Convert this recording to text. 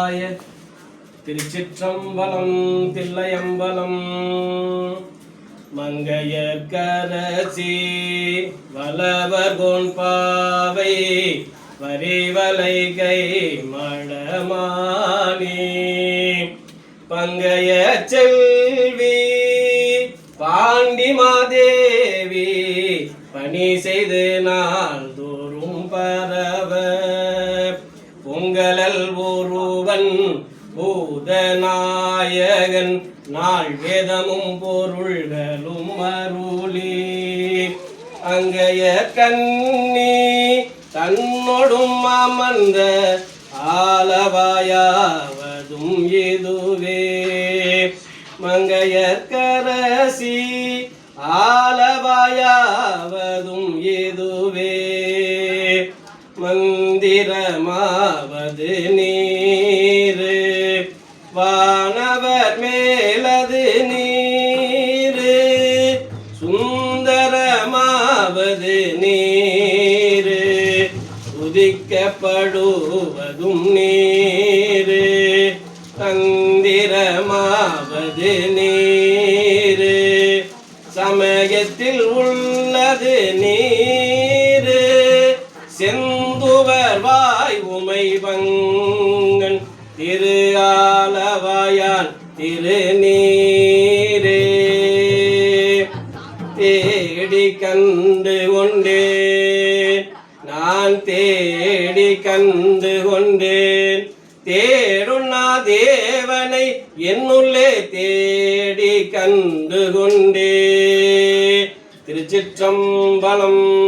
நமச்சிவாய. திருச்சிற்றம்பலம். தில்லையம்பலம். மங்கையர்க்கரசி வலவர் பாவை வரிவலைகை மணமானி பங்கைய செல்வி பாண்டிமாதேவி பணி செய்து நாள் தோறும் பரவ பொங்கலல் ஒருவன் பூதநாயகன் நாள் வேதமும் பொருள்களும் அருளி அங்கைய கண்ணி தன்னொடும் அமர்ந்த ஆலவாயாவதும் இதுவே மங்கையர்க்கரசி ஆலவாயாவதும் இதுவே மந்திரமாவது நீரு வானவர் மேலது நீரு சுந்தரமாவது நீரு உதிக்கப்படுவதும் நீரு தந்திரமாவது நீரு சமயத்தில் உள்ளது நீரு செந்துவர் வாய் உமை வங்கன் திரு ஆலவாயான் திருநீரே தேடி கண்டு கொண்டேன் நான் தேடி கண்டு கொண்டேன் தேடுண்ணா தேவனை என்னுள்ளே தேடி கண்டு கொண்டே. திருச்சிற்றம்பலம்.